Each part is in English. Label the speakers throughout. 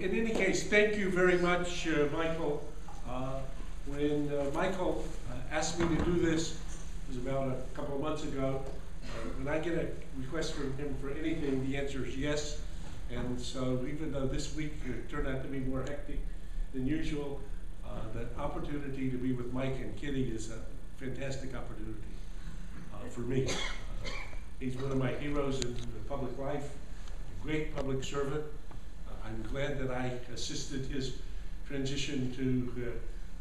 Speaker 1: in any case, thank you very much, Michael. When Michael asked me to do this, it was about a couple of months ago. When I get a request from him for anything, the answer is yes. And so even though this week turned out to be more hectic than usual, the opportunity to be with Mike and Kitty is a fantastic opportunity for me. He's one of my heroes in public life, a great public servant. I'm glad that I assisted his transition to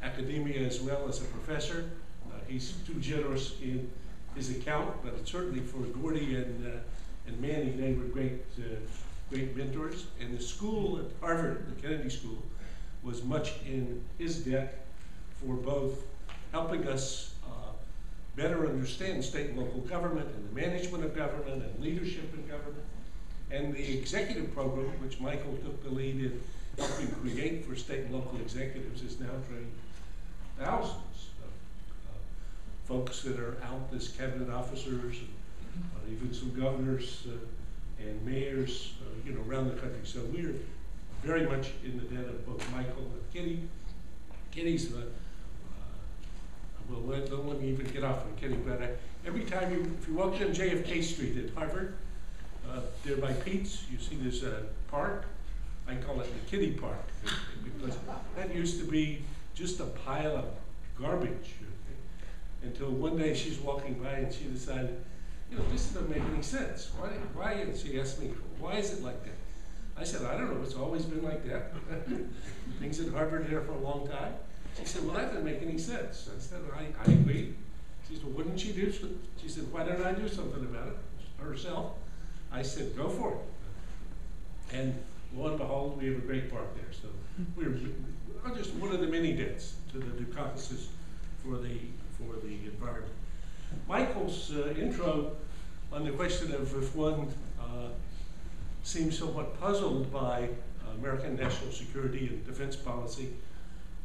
Speaker 1: academia as well as a professor. He's too generous in his account, but certainly for Gordy and Manny, they were great mentors. And the school at Harvard, the Kennedy School, was much in his debt for both helping us better understand state and local government and the management of government and leadership in government, and the executive program, which Michael took the lead in helping create for state and local executives, is now trained thousands of folks that are out as cabinet officers, and even some governors and mayors, around the country. So we're very much in the debt of both Michael and Kitty. Kitty's well, don't let me even get off on Kitty, but every time if you walk down JFK Street at Harvard, there by Pete's, you see this park. I call it the Kitty Park, because that used to be just a pile of garbage, until one day she's walking by and she decided, this doesn't make any sense. Why? And she asked me, why is it like that? I said, I don't know, it's always been like that. Things at Harvard here for a long time. She said, well, that doesn't make any sense. I said, I agree. She said, well, wouldn't she do something? She said, why don't I do something about it herself? I said, go for it. And lo and behold, we have a great park there. So we're just one of the many debts to the Dukakis for the environment. Michael's intro on the question of if one seems somewhat puzzled by American national security and defense policy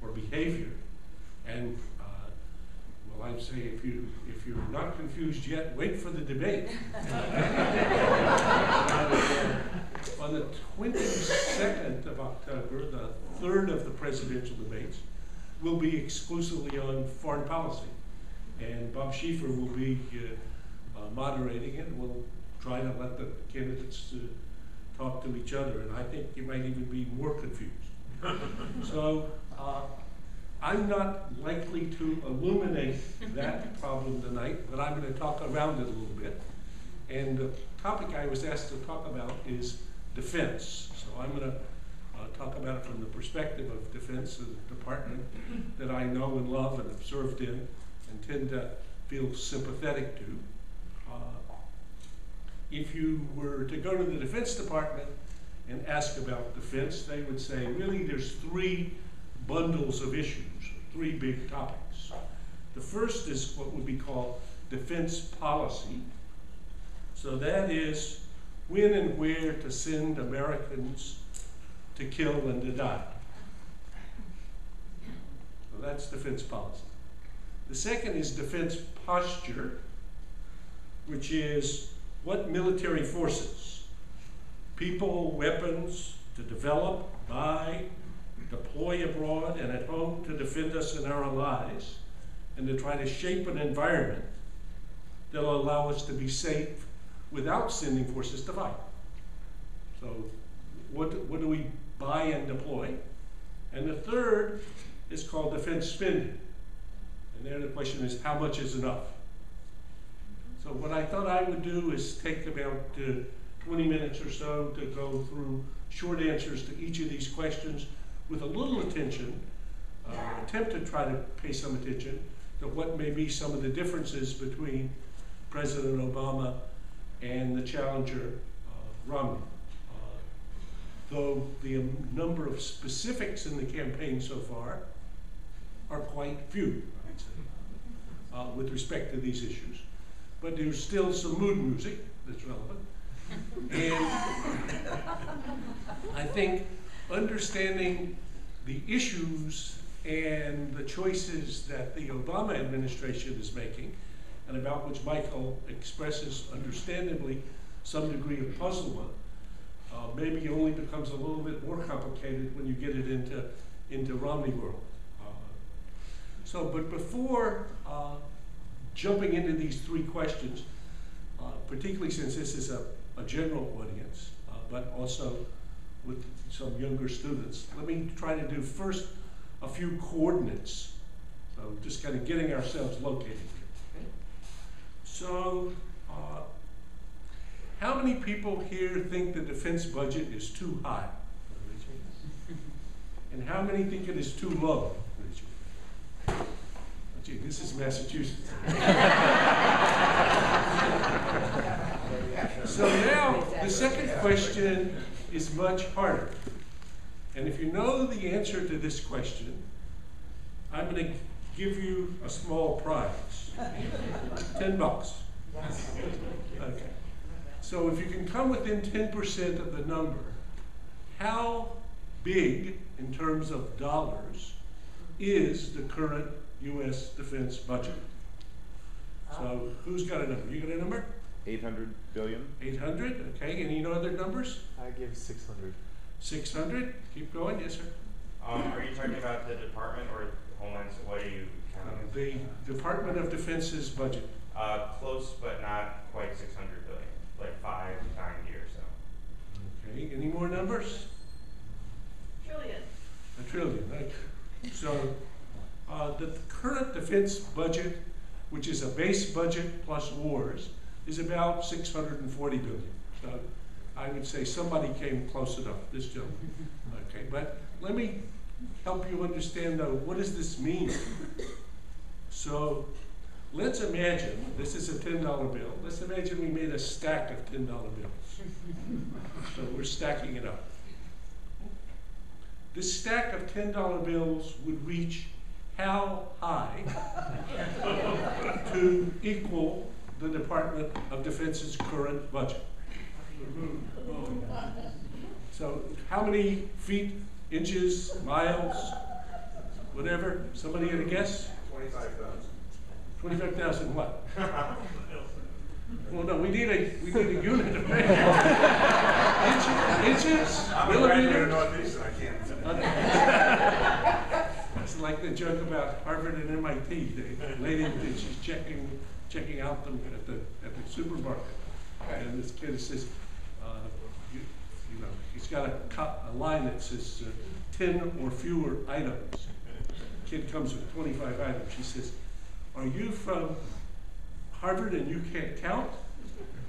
Speaker 1: or behavior, and well, I'd say if you're not confused yet, wait for the debate. On the 22nd of October, the third of the presidential debates will be exclusively on foreign policy, and Bob Schieffer will be moderating it. We'll try to let the candidates talk to each other, and I think you might even be more confused. So I'm not likely to illuminate that problem tonight, but I'm going to talk around it a little bit. And the topic I was asked to talk about is defense. So I'm going to talk about it from the perspective of defense, a department that I know and love and have served in and tend to feel sympathetic to. If you were to go to the Defense Department and ask about defense, they would say, really, there's three bundles of issues, three big topics. The first is what would be called defense policy. So that is when and where to send Americans to kill and to die. So that's defense policy. The second is defense posture, which is what military forces, people, weapons to develop, buy, deploy abroad and at home to defend us and our allies, and to try to shape an environment that will allow us to be safe without sending forces to fight. So what do we buy and deploy? And the third is called defense spending. And there the question is, how much is enough? So what I thought I would do is take about 20 minutes or so to go through short answers to each of these questions with a little attention, attempt to try to pay some attention to what may be some of the differences between President Obama and the challenger, Romney. Though the number of specifics in the campaign so far are quite few, I'd say, with respect to these issues. But there's still some mood music that's relevant. And I think understanding the issues and the choices that the Obama administration is making, and about which Michael expresses understandably some degree of puzzlement, maybe it only becomes a little bit more complicated when you get it into Romney world. But before jumping into these three questions, particularly since this is a general audience, but also with some younger students, let me try to do first a few coordinates. So just kind of getting ourselves located here. Okay? So, how many people here think the defense budget is too high? And how many think it is too low? Gee, this is Massachusetts. So now, the second question is much harder. And if you know the answer to this question, I'm going to give you a small prize. $10. Okay. So if you can come within 10% of the number, how big in terms of dollars is the current U.S. defense budget? So who's got a number? You got a number?
Speaker 2: 800 billion.
Speaker 1: 800, okay. Any other numbers?
Speaker 3: I give 600.
Speaker 1: 600, keep going, yes sir.
Speaker 4: Are you talking about the department or Homeland? What are you counting?
Speaker 1: The Department of Defense's budget.
Speaker 4: Close, but not quite 600 billion, like 590 or so.
Speaker 1: Okay, any more numbers?
Speaker 5: Trillion.
Speaker 1: A trillion, right. So the current defense budget, which is a base budget plus wars, is about 640 billion. So I would say somebody came close enough, this gentleman. Okay, but let me help you understand though, what does this mean? So let's imagine, this is a $10 bill. Let's imagine we made a stack of $10 bills. So we're stacking it up. This stack of $10 bills would reach how high to equal the Department of Defense's current budget? So how many feet, inches, miles, whatever? Somebody got a guess?
Speaker 4: 25,000.
Speaker 1: 25,000 what? Well, no, we need a unit of measure. Inches? Millimeters?
Speaker 4: Northeastern, I can't.
Speaker 1: It's like the joke about Harvard and MIT. The lady, she's checking out them at the supermarket, and this kid says, you know, he's got a line that says 10 or fewer items. The kid comes with 25 items. She says, "Are you from Harvard and you can't count?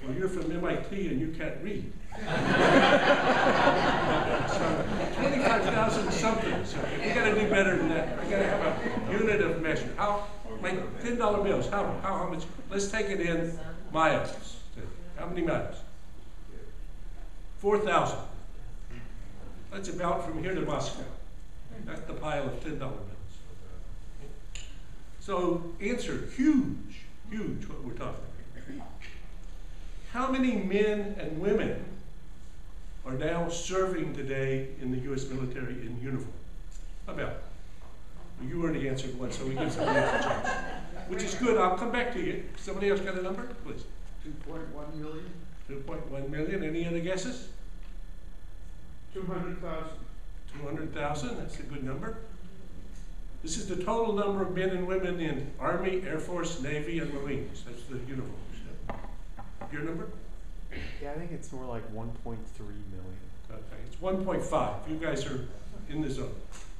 Speaker 1: Or you're from MIT and you can't read?" So 25,000 something. So we got to do better than that. We got to have a unit of measure. How, like $10 bills? How much? Let's take it in miles. How many miles? 4,000. That's about from here to Moscow. That's the pile of $10 bills. So answer, huge, huge what we're talking about. How many men and women are now serving today in the U.S. military in uniform? How about? Well, you already answered one, so we give somebody else a chance. Which is good. I'll come back to you. Somebody else got a number? Please.
Speaker 6: 2.1 million.
Speaker 1: 2.1 million. Any other guesses?
Speaker 6: 200,000.
Speaker 1: 200,000. That's a good number. This is the total number of men and women in Army, Air Force, Navy, and Marines. That's the uniforms. Your number?
Speaker 3: Yeah, I think it's more like 1.3 million.
Speaker 1: Okay, it's 1.5. You guys are in the zone.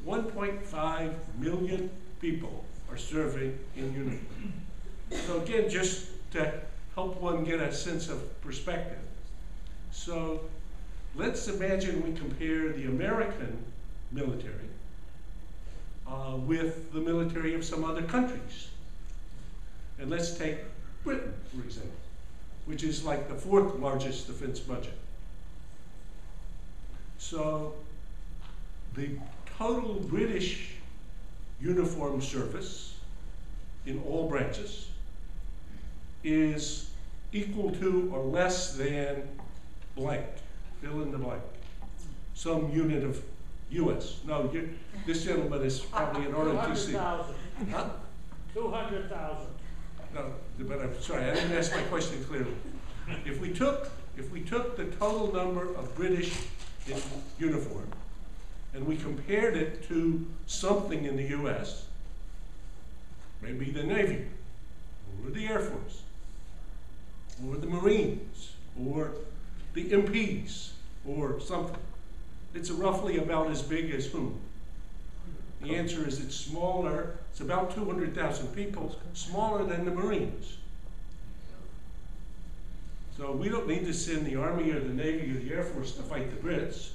Speaker 1: 1.5 million people are serving in uniform. So again, just to help one get a sense of perspective. So let's imagine we compare the American military with the military of some other countries. And let's take Britain, for example, which is like the 4th largest defense budget. So the total British uniform service in all branches is equal to or less than blank, fill in the blank, some unit of U.S. No, this gentleman is probably an ROTC.
Speaker 6: 200,000.
Speaker 1: Huh?
Speaker 6: 200,000.
Speaker 1: No, but I'm sorry, I didn't ask my question clearly. If we took if we took the total number of British in uniform and we compared it to something in the US, maybe the Navy, or the Air Force, or the Marines, or the MPs, or something, it's roughly about as big as whom? The answer is it's smaller, it's about 200,000 people, smaller than the Marines. So we don't need to send the Army or the Navy or the Air Force to fight the Brits.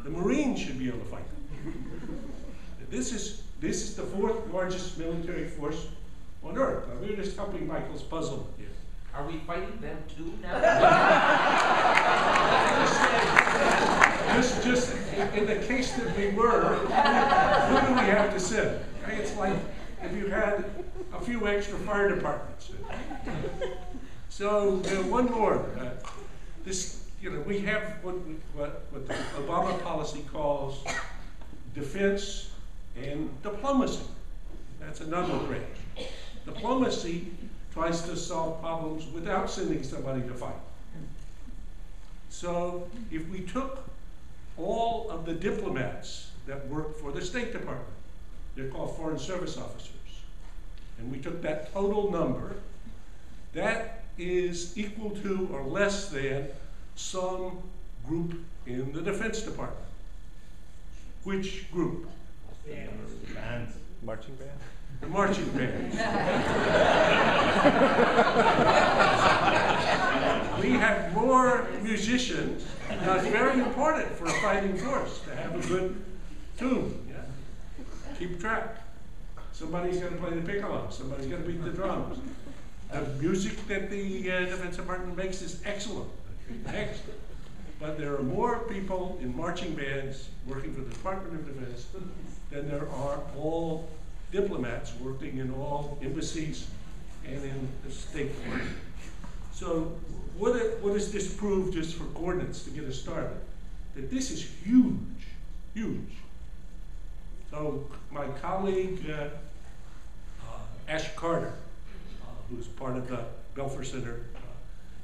Speaker 1: The Marines should be able to fight them. This is the fourth largest military force on Earth. Now, we're just helping Michael's puzzle here.
Speaker 2: Are we fighting them too now?
Speaker 1: Just in the case that we were, who do we have to send? Okay, it's like if you had a few extra fire departments. So one more. We have what the Obama policy calls defense and diplomacy. That's another branch. Diplomacy tries to solve problems without sending somebody to fight. So if we took all of the diplomats that work for the State Department, they're called Foreign Service officers, and we took that total number, that is equal to or less than some group in the Defense Department. Which group?
Speaker 4: Bands.
Speaker 3: Marching band?
Speaker 1: The marching band. We have more musicians. Now it's very important for a fighting force to have a good tune. Yeah? Keep track. Somebody's going to play the piccolo. Somebody's going to beat the drums. The music that the Defense Department makes is excellent. Excellent. But there are more people in marching bands working for the Department of Defense than there are all diplomats working in all embassies and in the State Department. So what does this prove, just for coordinates to get us started? That this is huge, huge. So my colleague Ash Carter, who's part of the Belfer Center,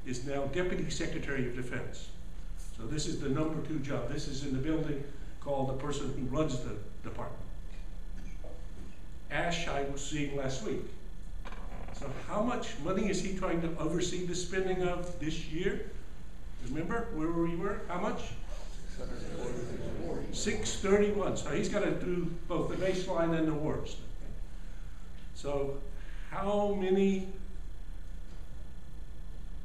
Speaker 1: is now Deputy Secretary of Defense. So this is the #2 job. This is in the building called the person who runs the department. Ash I was seeing last week. So how much money is he trying to oversee the spending of this year? Remember where we were? How much? 631. So he's got to do both the baseline and the wars. So how many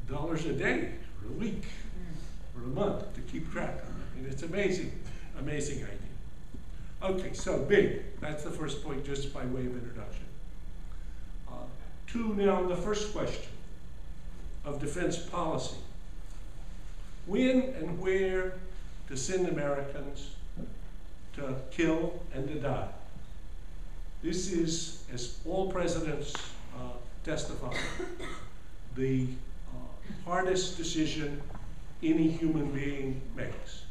Speaker 1: dollars a day, or a week, or a month to keep track? I mean, it's amazing, amazing idea. Okay, so big. That's the first point, just by way of introduction. To now the first question of defense policy. When and where to send Americans to kill and to die? This is, as all presidents testify, the hardest decision any human being makes.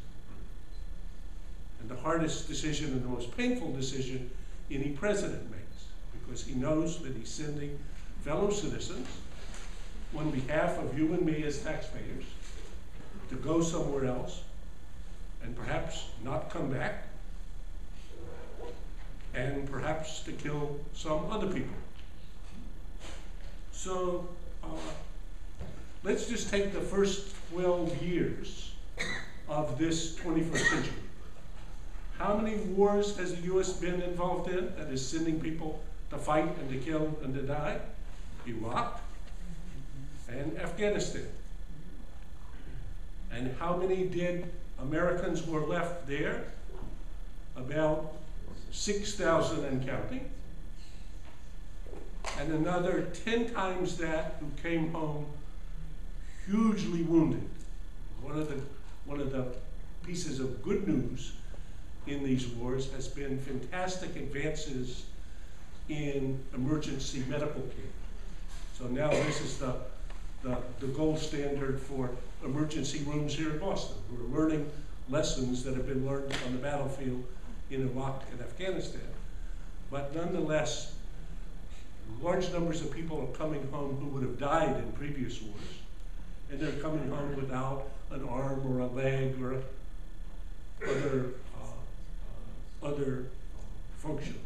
Speaker 1: And the hardest decision and the most painful decision any president makes, because he knows that he's sending fellow citizens on behalf of you and me as taxpayers to go somewhere else and perhaps not come back, and perhaps to kill some other people. So let's just take the first 12 years of this 21st century. How many wars has the U.S. been involved in that is sending people to fight and to kill and to die? Iraq and Afghanistan. And how many did Americans were left there? About 6,000 and counting. And another 10 times that who came home hugely wounded. One of the pieces of good news in these wars has been fantastic advances in emergency medical care. So now this is the gold standard for emergency rooms here in Boston. We're learning lessons that have been learned on the battlefield in Iraq and Afghanistan. But nonetheless, large numbers of people are coming home who would have died in previous wars, and they're coming home without an arm or a leg or other functions.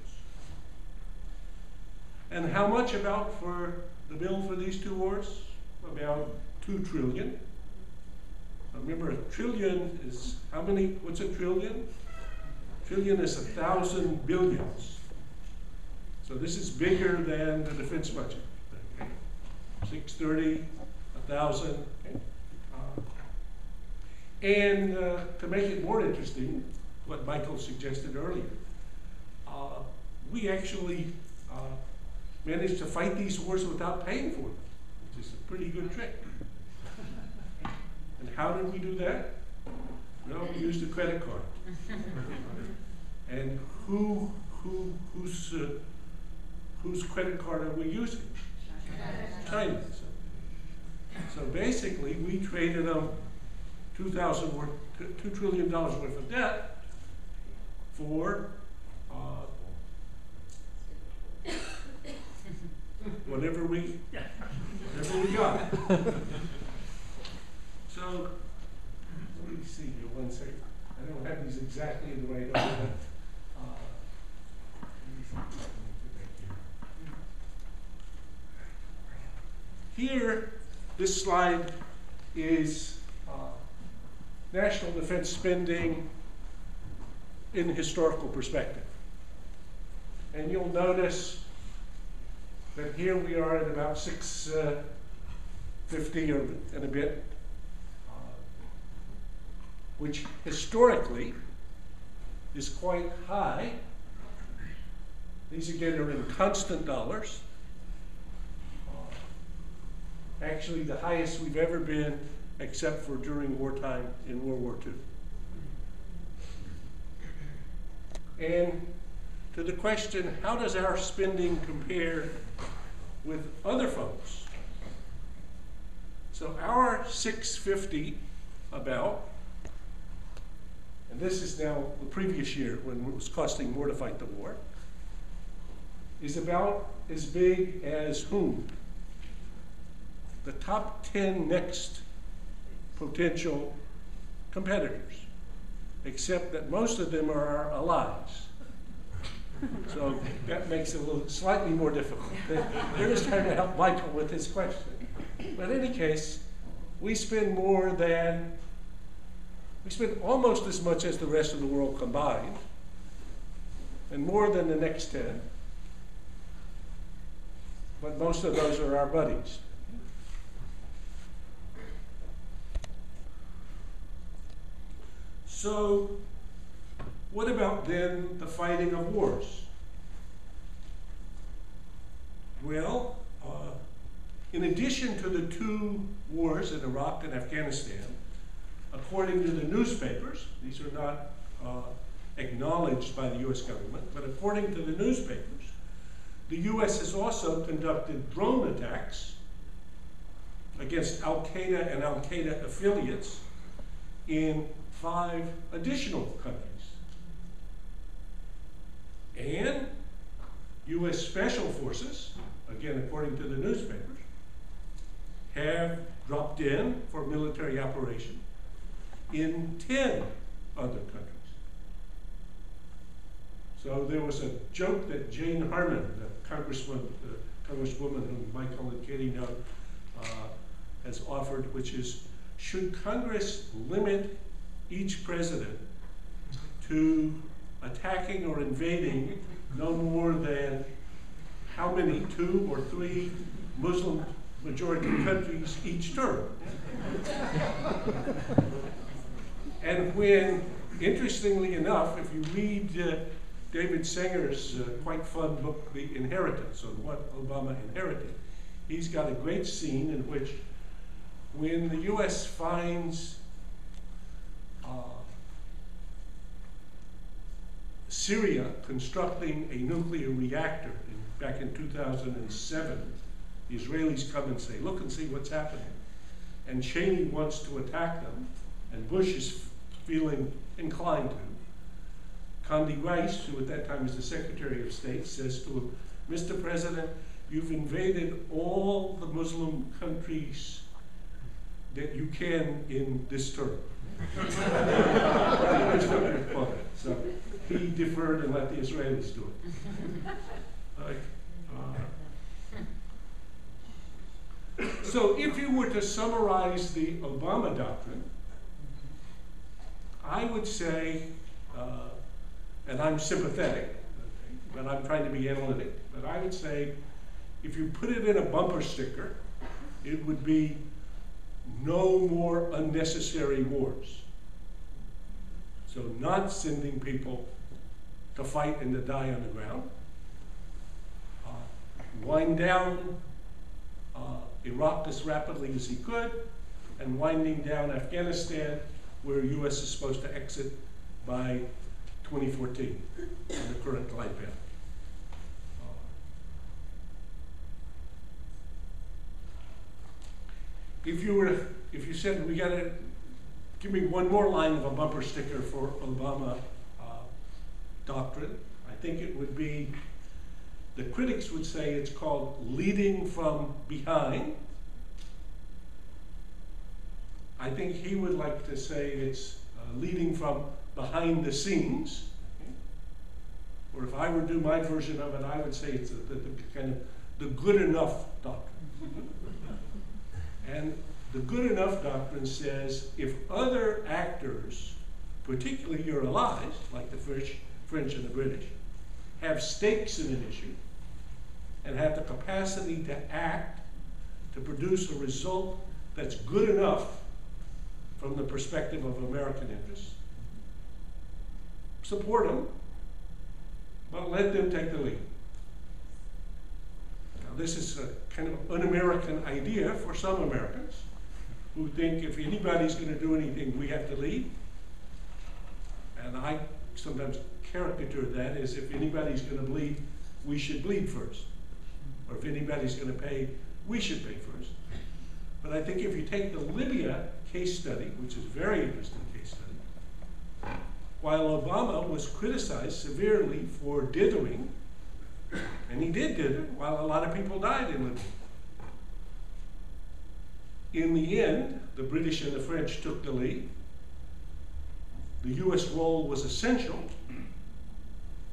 Speaker 1: And how much about for the bill for these two wars? About 2 trillion. Remember, a trillion is how many? What's a trillion? Trillion is 1,000 billions. So this is bigger than the defense budget. Okay. 630, 1,000. Okay. And to make it more interesting, what Michael suggested earlier, we actually managed to fight these wars without paying for them, which is a pretty good trick. And how did we do that? Well, we used a credit card. And whose credit card are we using? China. So basically, we traded them $2 trillion worth of debt for whatever we got. So let me see here 1 second. I don't have these exactly in the right order. Let me see. Let me put that here, this slide is national defense spending in historical perspective. And you'll notice that here we are at about 650 or and a bit, which historically is quite high. These again are in constant dollars. Actually the highest we've ever been except for during wartime in World War II. And to the question, how does our spending compare with other folks? So our 650 about, and this is now the previous year when it was costing more to fight the war, is about as big as whom? The top 10 next potential competitors, except that most of them are our allies. So that makes it a little slightly more difficult. They're just trying to help Michael with his question. But in any case, we spend almost as much as the rest of the world combined, and more than the next 10. But most of those are our buddies. So, what about then the fighting of wars? Well, in addition to the 2 wars in Iraq and Afghanistan, according to the newspapers, these are not acknowledged by the US government, but according to the newspapers, the US has also conducted drone attacks against Al-Qaeda and Al-Qaeda affiliates in 5 additional countries. And US Special Forces, again according to the newspapers, have dropped in for military operation in 10 other countries. So there was a joke that Jane Harman, the congresswoman whom Michael and Katie know, has offered, which is, should Congress limit each president to attacking or invading no more than how many, 2 or 3 Muslim majority countries each term? And when, interestingly enough, if you read David Sanger's quite fun book, The Inheritance, or What Obama Inherited, he's got a great scene in which when the US finds Syria constructing a nuclear reactor back in 2007, the Israelis come and say, look and see what's happening. And Cheney wants to attack them, and Bush is feeling inclined to. Condi Rice, who at that time was the Secretary of State, says to him, Mr. President, you've invaded all the Muslim countries that you can in this term. So he deferred and let the Israelis do it. So if you were to summarize the Obama doctrine, I would say, and I'm sympathetic, but I'm trying to be analytic, but I would say if you put it in a bumper sticker, it would be no more unnecessary wars. So not sending people to fight and to die on the ground. Wind down Iraq as rapidly as he could, and winding down Afghanistan, where U.S. is supposed to exit by 2014 on the current glide path. If you said we got to give me one more line of a bumper sticker for Obama doctrine, I think it would be, the critics would say it's called leading from behind. I think he would like to say it's leading from behind the scenes. Or if I were to do my version of it, I would say it's the kind of the good enough doctrine. And the good enough doctrine says if other actors, particularly your allies, like the French and the British, have stakes in an issue and have the capacity to act to produce a result that's good enough from the perspective of American interests, support them, but let them take the lead. Now, this is a kind of un-American idea for some Americans who think if anybody's going to do anything, we have to lead. And I sometimes caricature that as if anybody's going to bleed, we should bleed first. Or if anybody's going to pay, we should pay first. But I think if you take the Libya case study, which is a very interesting case study, while Obama was criticized severely for dithering, and he did dither while a lot of people died in Libya. In the end, the British and the French took the lead. The US role was essential,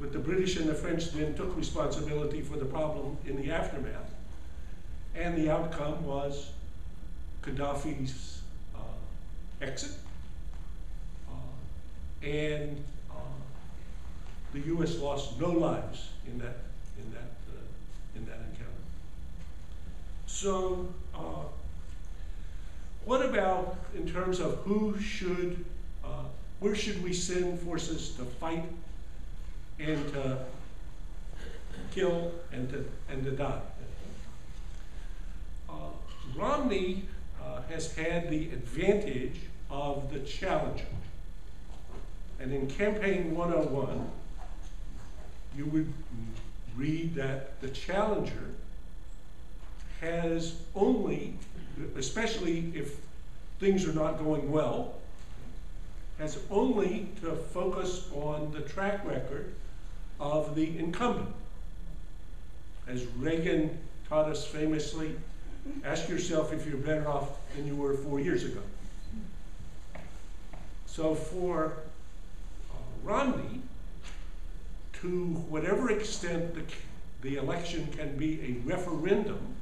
Speaker 1: but the British and the French then took responsibility for the problem in the aftermath. And the outcome was Gaddafi's exit, and the U.S. lost no lives in that encounter. So, what about in terms of where should we send forces to fight and to kill and to die? Romney has had the advantage of the challenger. And in Campaign 101, you would read that the challenger has only, especially if things are not going well, has only to focus on the track record of the incumbent. As Reagan taught us famously, ask yourself if you're better off than you were 4 years ago. So for Romney, to whatever extent the election can be a referendum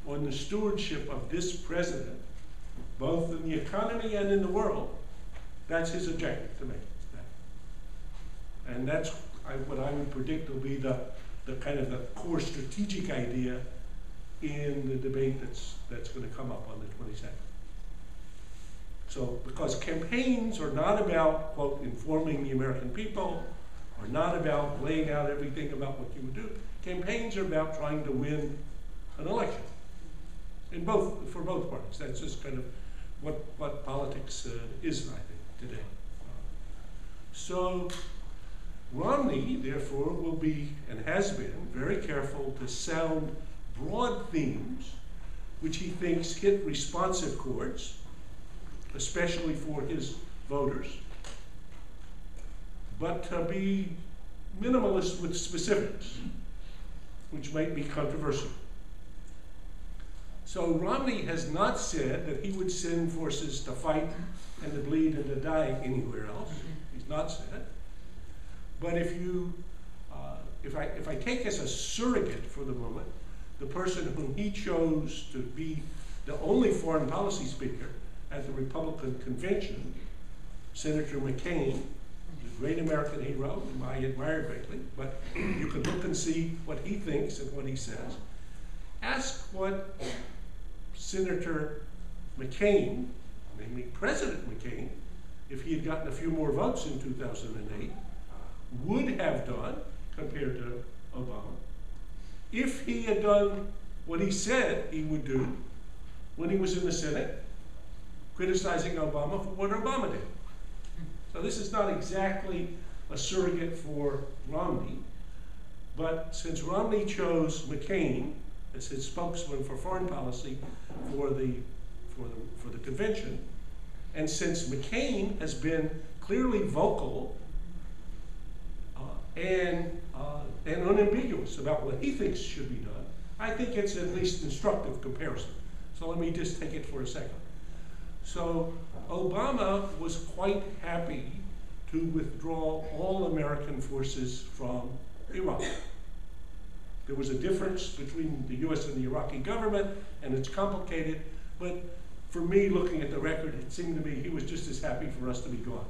Speaker 1: on the stewardship of this president, both in the economy and in the world, that's his objective to make. And that's what I would predict will be the kind of the core strategic idea in the debate that's going to come up on the 22nd. So, because campaigns are not about, quote, informing the American people, or not about laying out everything about what you would do. Campaigns are about trying to win an election, for both parties. That's just kind of what politics is, I think, today. So Romney, therefore, will be, and has been, very careful to sound broad themes which he thinks hit responsive chords, especially for his voters, but to be minimalist with specifics, which might be controversial. So Romney has not said that he would send forces to fight and to bleed and to die anywhere else. He's not said. But if I take as a surrogate for the moment the person whom he chose to be the only foreign policy speaker at the Republican convention, Senator McCain, the great American hero, whom I admire greatly, but you can look and see what he thinks and what he says. Ask what Senator McCain, namely President McCain, if he had gotten a few more votes in 2008, would have done compared to Obama, if he had done what he said he would do when he was in the Senate, criticizing Obama for what Obama did. So this is not exactly a surrogate for Romney, but since Romney chose McCain as his spokesman for foreign policy for the convention, and since McCain has been clearly vocal and unambiguous about what he thinks should be done, I think it's at least instructive comparison. So let me just take it for a second. So Obama was quite happy to withdraw all American forces from Iraq. There was a difference between the US and the Iraqi government, and it's complicated, but for me, looking at the record, it seemed to me he was just as happy for us to be gone.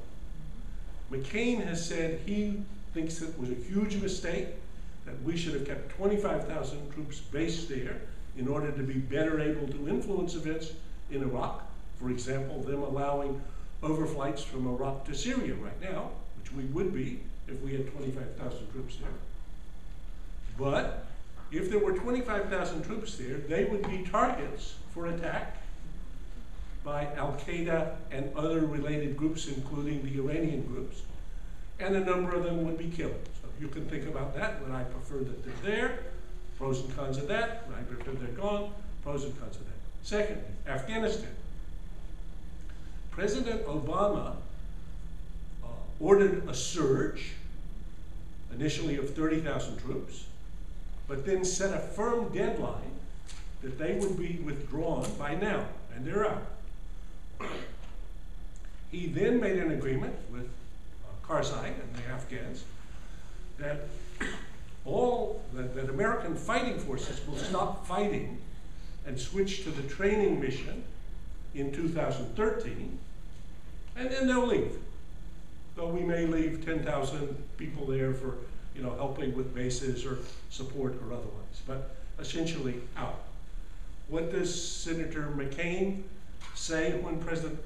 Speaker 1: McCain has said he thinks it was a huge mistake, that we should have kept 25,000 troops based there in order to be better able to influence events in Iraq. For example, them allowing overflights from Iraq to Syria right now, which we would be if we had 25,000 troops there. But if there were 25,000 troops there, they would be targets for attack by Al-Qaeda and other related groups, including the Iranian groups, and a number of them would be killed. So you can think about that. Would I prefer that they're there? Pros and cons of that. Would I prefer they're gone? Pros and cons of that. Secondly, Afghanistan. President Obama ordered a surge, initially of 30,000 troops, but then set a firm deadline that they would be withdrawn by now, and they're out. He then made an agreement with Karzai and the Afghans that that American fighting forces will stop fighting and switch to the training mission in 2013, and then they'll leave. Though we may leave 10,000 people there for, helping with bases or support or otherwise, but essentially out. What does Senator McCain say when President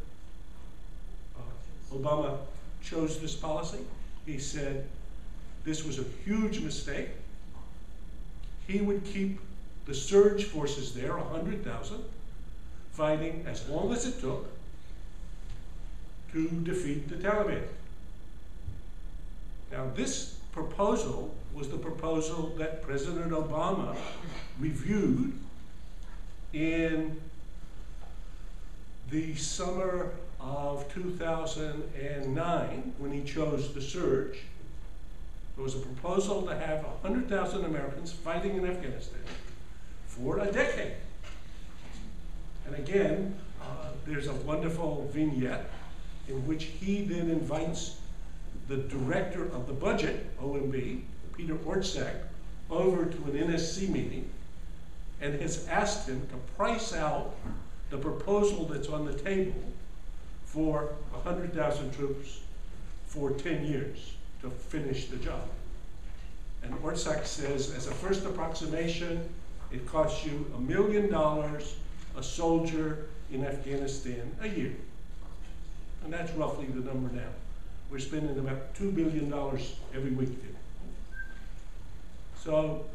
Speaker 1: Obama chose this policy? He said this was a huge mistake. He would keep the surge forces there, 100,000, fighting as long as it took to defeat the Taliban. Now, this proposal was the proposal that President Obama reviewed in the summer of 2009 when he chose the surge. There was a proposal to have 100,000 Americans fighting in Afghanistan for a decade. And again, there's a wonderful vignette in which he then invites the director of the budget, OMB, Peter Orszag, over to an NSC meeting and has asked him to price out the proposal that's on the table for 100,000 troops for 10 years to finish the job. And Orszag says, as a first approximation, it costs you $1 million a soldier in Afghanistan a year. And that's roughly the number now. We're spending about $2 billion every week there. So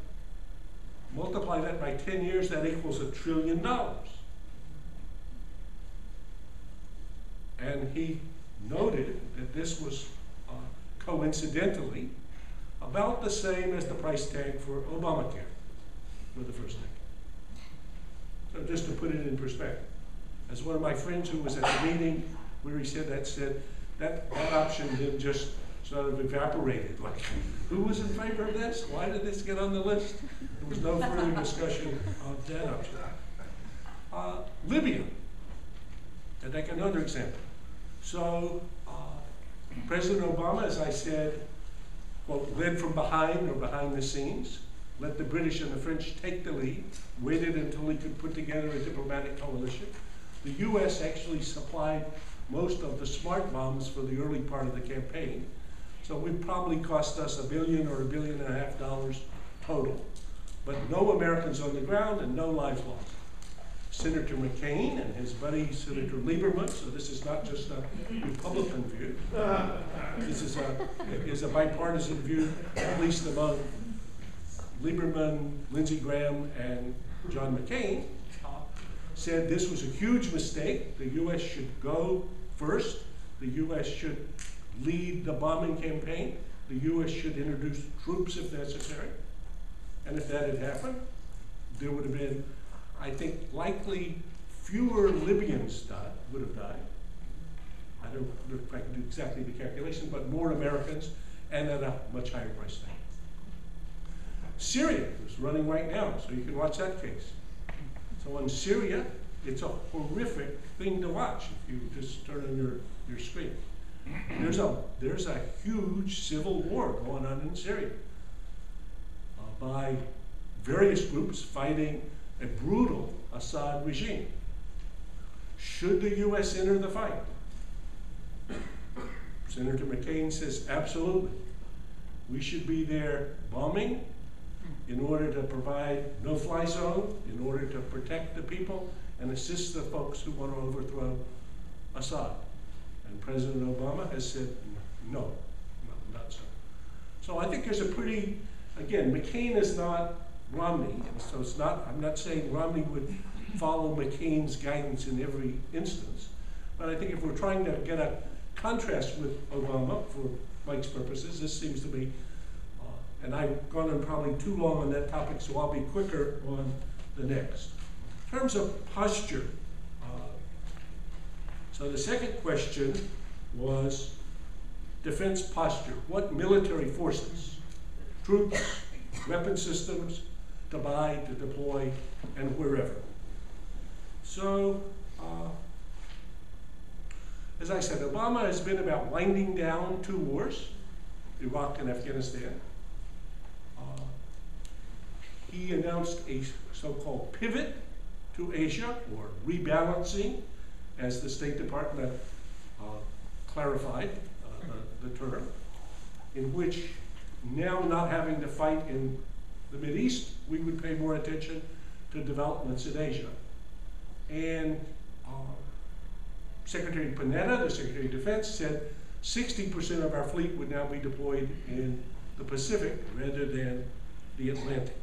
Speaker 1: multiply that by 10 years, that equals $1 trillion. And he noted that this was coincidentally about the same as the price tag for Obamacare for the first decade. So just to put it in perspective, as one of my friends who was at the meeting where he said that option then just sort of evaporated. Like, who was in favor of this? Why did this get on the list? There was no further discussion of that option. Libya, and take another example. So President Obama, as I said, quote, led from behind or behind the scenes, let the British and the French take the lead, waited until he could put together a diplomatic coalition. The US actually supplied most of the smart bombs for the early part of the campaign. So it would probably cost us $1 billion or $1.5 billion total. But no Americans on the ground and no lives lost. Senator McCain and his buddy Senator Lieberman, so this is not just a Republican view. This is a bipartisan view, at least among Lieberman, Lindsey Graham, and John McCain, said this was a huge mistake. The US should go first. The US should lead the bombing campaign. The US should introduce troops if necessary. And if that had happened, there would have been, I think, likely fewer Libyans would have died. I don't know if I can do exactly the calculation, but more Americans and at a much higher price tag. Syria is running right now, so you can watch that case. So in Syria, it's a horrific thing to watch if you just turn on your screen. There's a huge civil war going on in Syria by various groups fighting a brutal Assad regime. Should the US enter the fight? Senator McCain says absolutely. We should be there bombing in order to provide no-fly zone, in order to protect the people and assist the folks who want to overthrow Assad. And President Obama has said no, not so. So I think there's a pretty, again, McCain is not Romney, and so it's not, I'm not saying Romney would follow McCain's guidance in every instance, but I think if we're trying to get a contrast with Obama for Mike's purposes, this seems to be, and I've gone on probably too long on that topic, so I'll be quicker on the next. In terms of posture, so the second question was defense posture. What military forces, troops, weapon systems to buy, to deploy, and wherever. So, as I said, Obama has been about winding down 2 wars, Iraq and Afghanistan. He announced a so-called pivot to Asia, or rebalancing, as the State Department clarified the term, in which now not having to fight in the Mideast, we would pay more attention to developments in Asia. And Secretary Panetta, the Secretary of Defense, said 60% of our fleet would now be deployed in the Pacific rather than the Atlantic.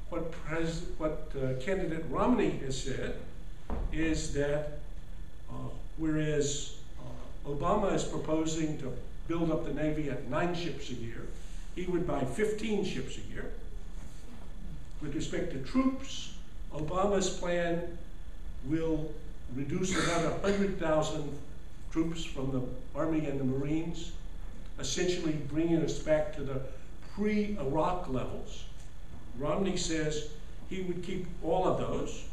Speaker 1: What candidate Romney has said is that whereas Obama is proposing to build up the Navy at 9 ships a year, he would buy 15 ships a year. With respect to troops, Obama's plan will reduce about 100,000 troops from the Army and the Marines, essentially bringing us back to the pre-Iraq levels. Romney says he would keep all of those.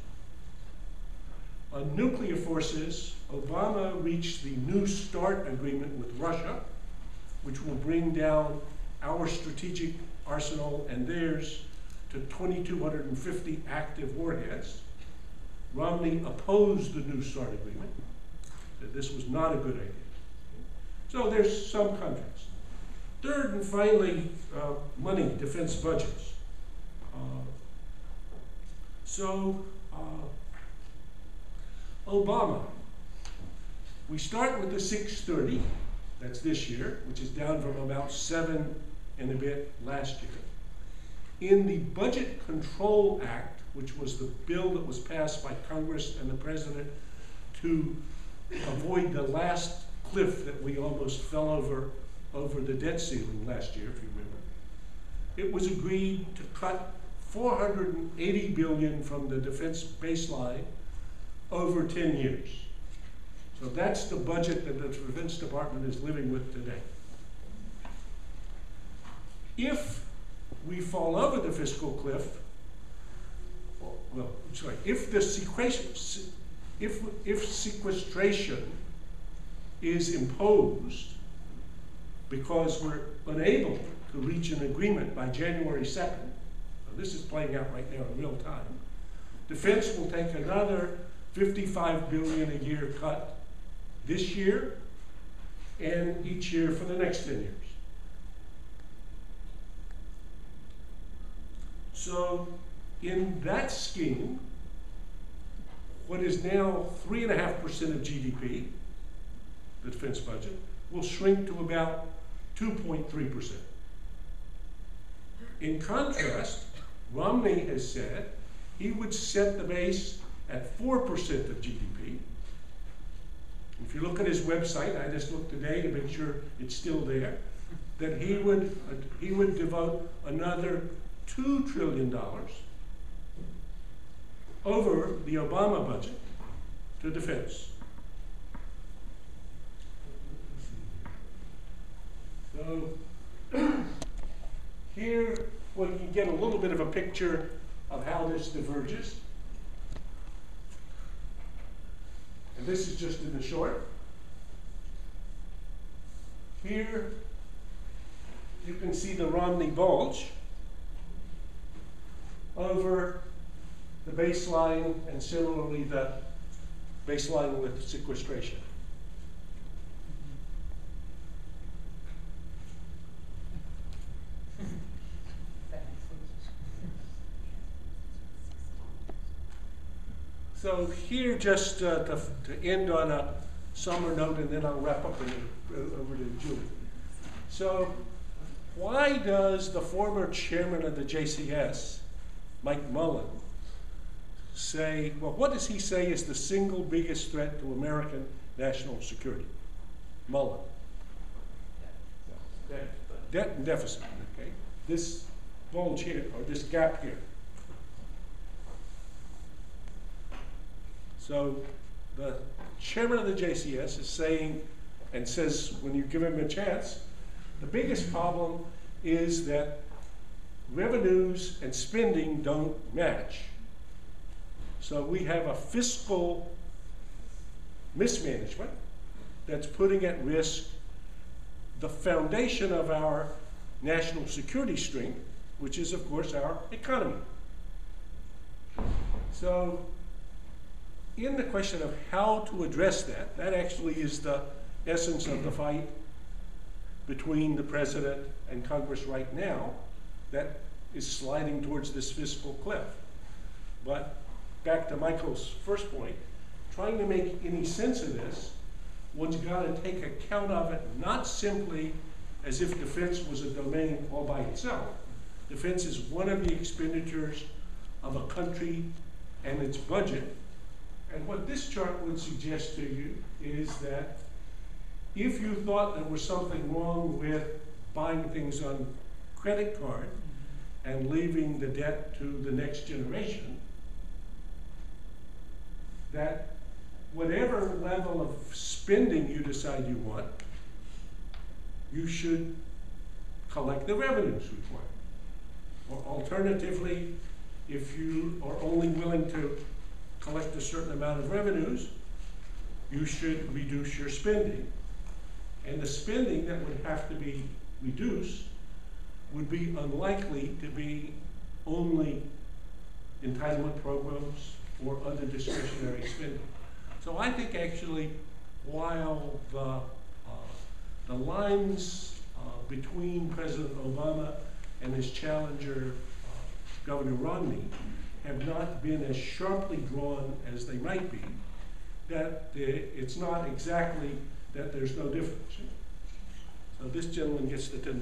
Speaker 1: On nuclear forces, Obama reached the New START agreement with Russia, which will bring down our strategic arsenal and theirs to 2,250 active warheads. Romney opposed the New START agreement, said this was not a good idea. So there's some contrast. Third and finally, money, defense budgets. Obama, we start with the 630, that's this year, which is down from about 7 and a bit last year. In the Budget Control Act, which was the bill that was passed by Congress and the President to avoid the last cliff that we almost fell over the debt ceiling last year, if you remember, it was agreed to cut $480 billion from the defense baseline over 10 years. So that's the budget that the Defense Department is living with today. If we fall over the fiscal cliff, well, sorry, if the if sequestration is imposed because we're unable to reach an agreement by January 2nd, so this is playing out right now in real time, defense will take another $55 billion a year cut this year and each year for the next 10 years. So in that scheme, what is now 3.5% of GDP, the defense budget, will shrink to about 2.3%. In contrast, Romney has said he would set the base at 4% of GDP. If you look at his website, I just looked today to make sure it's still there, that he would devote another $2 trillion over the Obama budget to defense. So here we can get a little bit of a picture of how this diverges. And this is just in the short. Here you can see the Romney bulge over the baseline, and similarly the baseline with sequestration. So here, just to end on a summer note, and then I'll wrap up and over to Julie. So why does the former chairman of the JCS, Mike Mullen, say, well, what does he say is the single biggest threat to American national security? Mullen. Debt and deficit, okay? This bulge here, or this gap here. So the chairman of the JCS is saying, and says when you give him a chance, the biggest problem is that revenues and spending don't match. So we have a fiscal mismanagement that's putting at risk the foundation of our national security strength, which is, of course, our economy. So in the question of how to address that, that actually is the essence of the fight between the president and Congress right now that is sliding towards this fiscal cliff. But back to Michael's first point, trying to make any sense of this, one's got to take account of it not simply as if defense was a domain all by itself. Defense is one of the expenditures of a country and its budget. And what this chart would suggest to you is that if you thought there was something wrong with buying things on credit card and leaving the debt to the next generation, that whatever level of spending you decide you want, you should collect the revenues required. Or alternatively, if you are only willing to collect a certain amount of revenues, you should reduce your spending. And the spending that would have to be reduced would be unlikely to be only entitlement programs or other discretionary spending. So I think actually, while the lines between President Obama and his challenger, Governor Romney, have not been as sharply drawn as they might be, that it's not exactly that there's no difference. So this gentleman gets the $10.